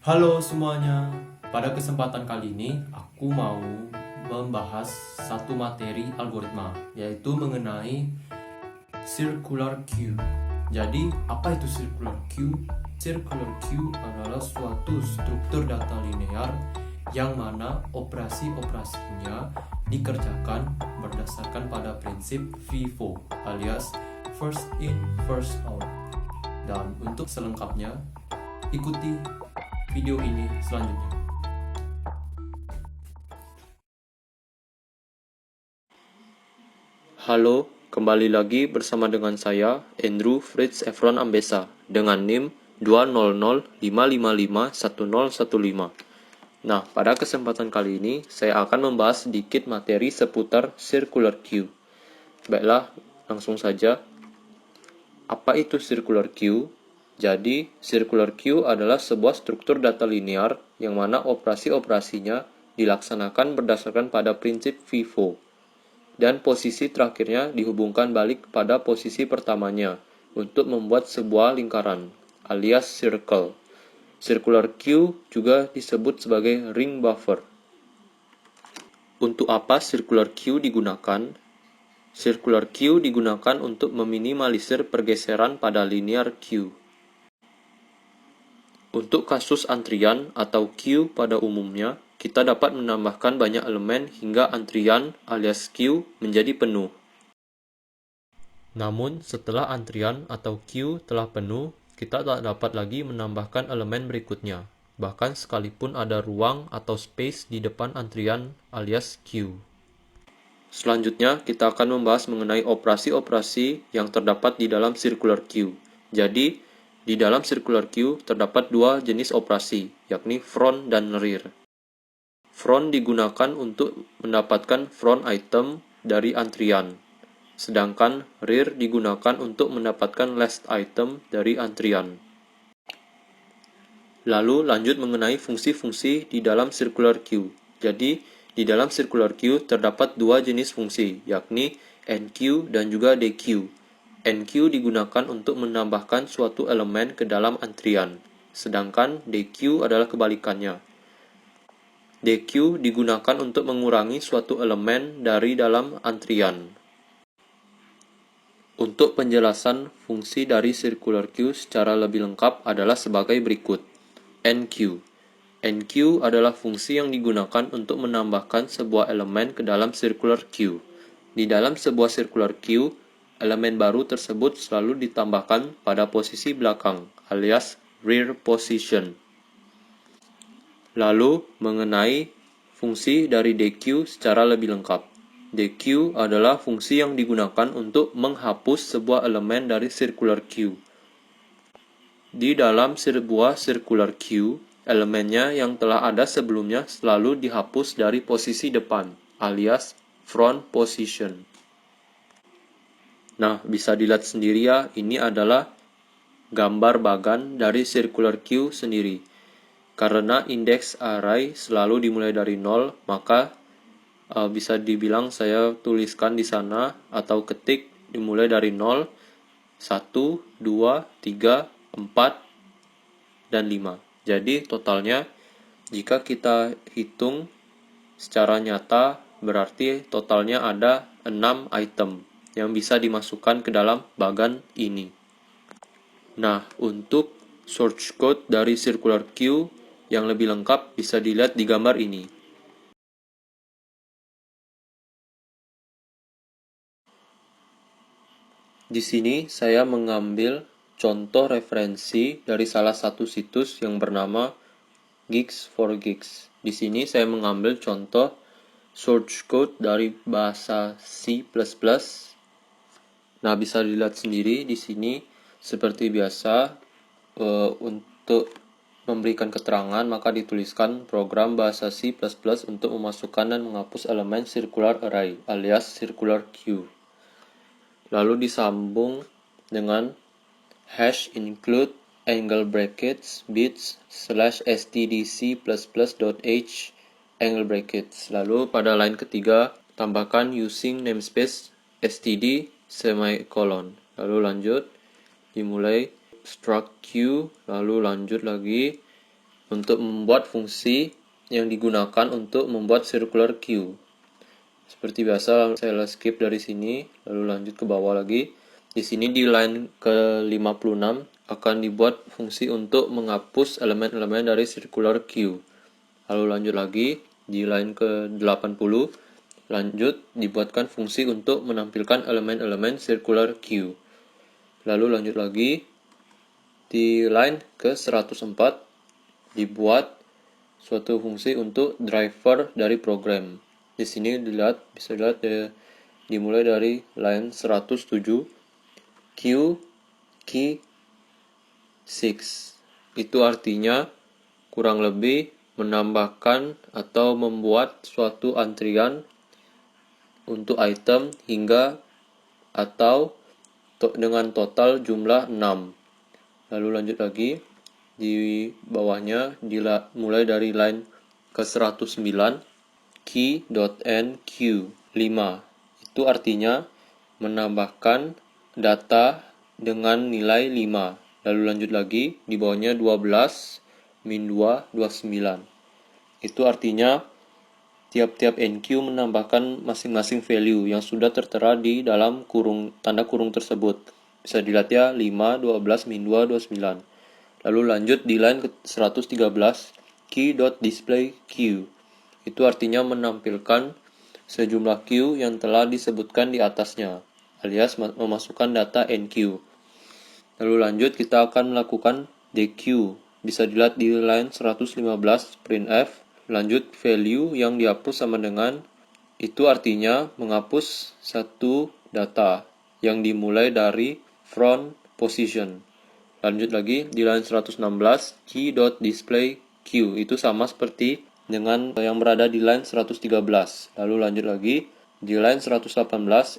Halo semuanya, pada kesempatan kali ini aku mau membahas satu materi algoritma, yaitu mengenai circular queue. Jadi, apa itu circular queue? Circular queue adalah suatu struktur data linear yang mana operasi-operasinya dikerjakan berdasarkan pada prinsip FIFO alias first in, first out. Dan untuk selengkapnya, ikuti video ini selanjutnya. Halo, kembali lagi bersama dengan saya, Andrew Fritz Efron Ambesa, dengan NIM 20055551015. Nah, pada kesempatan kali ini, saya akan membahas sedikit materi seputar circular queue. Baiklah, langsung saja. Apa itu circular queue? Jadi, circular queue adalah sebuah struktur data linear yang mana operasi-operasinya dilaksanakan berdasarkan pada prinsip FIFO, dan posisi terakhirnya dihubungkan balik pada posisi pertamanya untuk membuat sebuah lingkaran, alias circle. Circular queue juga disebut sebagai ring buffer. Untuk apa circular queue digunakan? Circular queue digunakan untuk meminimalisir pergeseran pada linear queue. Untuk kasus antrian atau queue pada umumnya, kita dapat menambahkan banyak elemen hingga antrian alias queue menjadi penuh. Namun, setelah antrian atau queue telah penuh, kita tak dapat lagi menambahkan elemen berikutnya, bahkan sekalipun ada ruang atau space di depan antrian alias queue. Selanjutnya, kita akan membahas mengenai operasi-operasi yang terdapat di dalam circular queue. Jadi, di dalam circular queue terdapat dua jenis operasi, yakni front dan rear. Front digunakan untuk mendapatkan front item dari antrian, sedangkan rear digunakan untuk mendapatkan last item dari antrian. Lalu lanjut mengenai fungsi-fungsi di dalam circular queue. Jadi, di dalam circular queue terdapat dua jenis fungsi, yakni NQ dan juga DQ. NQ digunakan untuk menambahkan suatu elemen ke dalam antrian, sedangkan DQ adalah kebalikannya. DQ digunakan untuk mengurangi suatu elemen dari dalam antrian. Untuk penjelasan fungsi dari circular queue secara lebih lengkap adalah sebagai berikut. NQ. NQ adalah fungsi yang digunakan untuk menambahkan sebuah elemen ke dalam circular queue. Di dalam sebuah circular queue, elemen baru tersebut selalu ditambahkan pada posisi belakang, alias rear position. Lalu, mengenai fungsi dari DQ secara lebih lengkap. DQ adalah fungsi yang digunakan untuk menghapus sebuah elemen dari circular queue. Di dalam sebuah circular queue, elemennya yang telah ada sebelumnya selalu dihapus dari posisi depan, alias front position. Nah, bisa dilihat sendiri ya, ini adalah gambar bagan dari circular queue sendiri. Karena indeks array selalu dimulai dari 0, maka bisa dibilang saya tuliskan di sana atau ketik dimulai dari 0, 1, 2, 3, 4, dan 5. Jadi totalnya jika kita hitung secara nyata berarti totalnya ada 6 item yang bisa dimasukkan ke dalam bagan ini. Nah, untuk source code dari circular queue yang lebih lengkap bisa dilihat di gambar ini. Di sini saya mengambil contoh referensi dari salah satu situs yang bernama Gigs4Gigs. Di sini saya mengambil contoh source code dari bahasa C++. Nah, bisa dilihat sendiri di sini seperti biasa untuk memberikan keterangan maka dituliskan program bahasa C++ untuk memasukkan dan menghapus elemen circular array alias circular queue. Lalu disambung dengan hash include angle brackets bits /stdc++.h angle brackets. Lalu pada line ketiga tambahkan using namespace std semicolon. Lalu lanjut dimulai struct queue, lalu lanjut lagi untuk membuat fungsi yang digunakan untuk membuat circular queue. Seperti biasa, saya skip dari sini, lalu lanjut ke bawah lagi. Di sini di line ke-56 akan dibuat fungsi untuk menghapus elemen-elemen dari circular queue. Lalu lanjut lagi, di line ke-80, lanjut dibuatkan fungsi untuk menampilkan elemen-elemen circular queue. Lalu lanjut lagi, di line ke-104, dibuat suatu fungsi untuk driver dari program. Di sini bisa dilihat dimulai dari line 107 Q key 6. Itu artinya kurang lebih menambahkan atau membuat suatu antrian untuk item hingga atau dengan total jumlah 6. Lalu lanjut lagi di bawahnya mulai dari line ke 109 key.enq 5. Itu artinya menambahkan data dengan nilai 5. Lalu lanjut lagi di bawahnya 12 min 2 29. Itu artinya tiap-tiap NQ menambahkan masing-masing value yang sudah tertera di dalam tanda kurung tersebut. Bisa dilihat ya, 5, 12, min 2, 29. Lalu lanjut di line ke 113, key.displayQ. Itu artinya menampilkan sejumlah Q yang telah disebutkan di atasnya, alias memasukkan data NQ. Lalu lanjut kita akan melakukan DQ. Bisa dilihat di line 115 printf. Lanjut value yang dihapus sama dengan, itu artinya menghapus satu data yang dimulai dari front position. Lanjut lagi di line 116 key.displayQ. Itu sama seperti dengan yang berada di line 113. Lalu lanjut lagi di line 118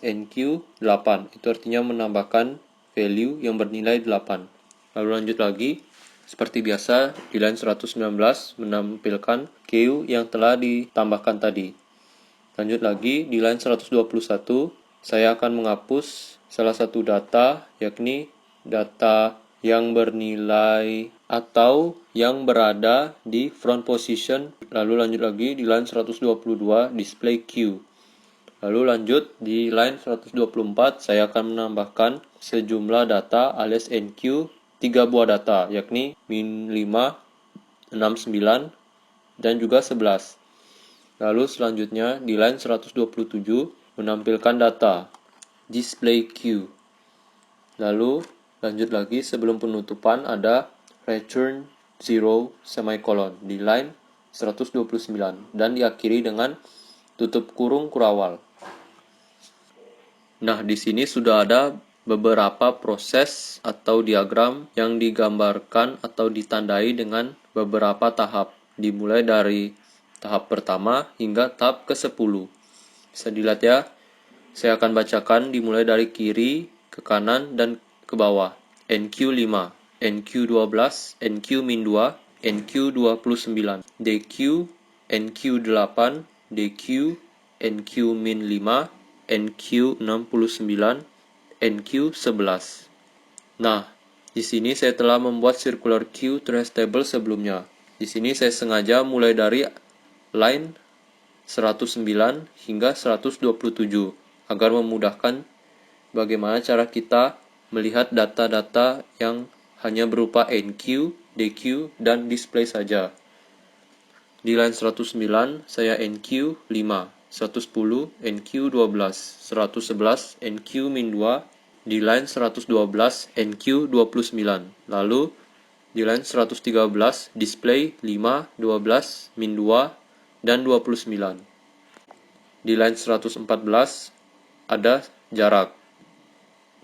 NQ8. Itu artinya menambahkan value yang bernilai 8. Lalu lanjut lagi seperti biasa di line 119 menampilkan Q yang telah ditambahkan tadi. Lanjut lagi di line 121 saya akan menghapus salah satu data, yakni data yang bernilai atau yang berada di front position. Lalu lanjut lagi di line 122 display Q. Lalu lanjut di line 124 saya akan menambahkan sejumlah data alias NQ 3 buah data, yakni min 5, 6, 9, dan juga 11. Lalu selanjutnya di line 127 menampilkan data display Q. Lalu lanjut lagi sebelum penutupan ada return 0 semicolon di line 129 dan diakhiri dengan tutup kurung kurawal. Nah, di sini sudah ada beberapa proses atau diagram yang digambarkan atau ditandai dengan beberapa tahap, dimulai dari tahap pertama hingga tahap ke-10. Bisa dilihat ya, saya akan bacakan dimulai dari kiri ke kanan dan ke bawah. NQ5, NQ12, NQ-2, NQ29, DQ, NQ8, DQ, NQ-5, NQ69, NQ11. Nah, di sini saya telah membuat circular queue trace table sebelumnya. Di sini saya sengaja mulai dari line 109 hingga 127 agar memudahkan bagaimana cara kita melihat data-data yang hanya berupa NQ, DQ, dan display saja. Di line 109 saya NQ 5, 110 NQ12, 111 NQ-2, di line 112 NQ29. Lalu di line 113 display 5, 12, min 2, dan 29. Di line 114 ada jarak.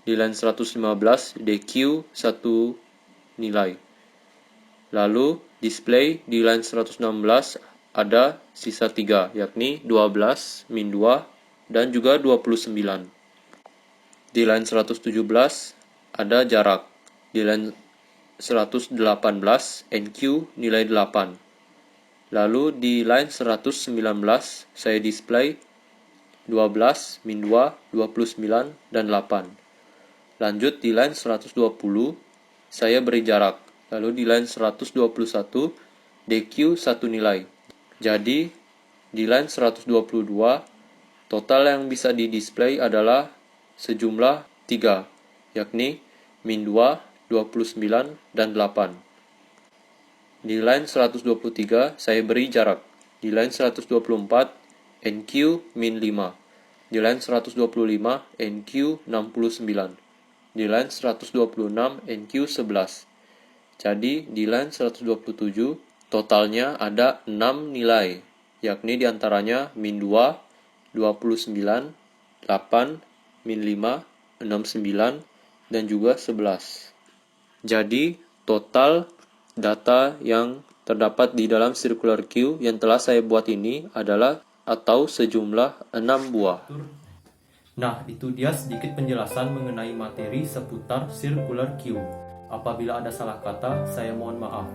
Di line 115 DQ 1 nilai. Lalu display di line 116 ada sisa 3, yakni 12, min 2, dan juga 29. Di line 117 ada jarak. Di line 118 NQ nilai 8. Lalu di line 119 saya display 12, min 2, 29, dan 8. Lanjut di line 120 saya beri jarak. Lalu di line 121 DQ 1 nilai. Jadi, di line 122, total yang bisa di-display adalah sejumlah 3, yakni min 2, 29, dan 8. Di line 123, saya beri jarak. Di line 124, NQ min 5. Di line 125, NQ 69. Di line 126, NQ 11. Jadi, di line 127, totalnya ada 6 nilai, yakni diantaranya min 2, 29, 8, min 5, 69, dan juga 11. Jadi, total data yang terdapat di dalam circular queue yang telah saya buat ini adalah atau sejumlah 6 buah. Nah, itu dia sedikit penjelasan mengenai materi seputar circular queue. Apabila ada salah kata, saya mohon maaf.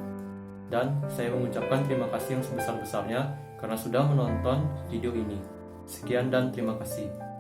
Dan saya mengucapkan terima kasih yang sebesar-besarnya karena sudah menonton video ini. Sekian dan terima kasih.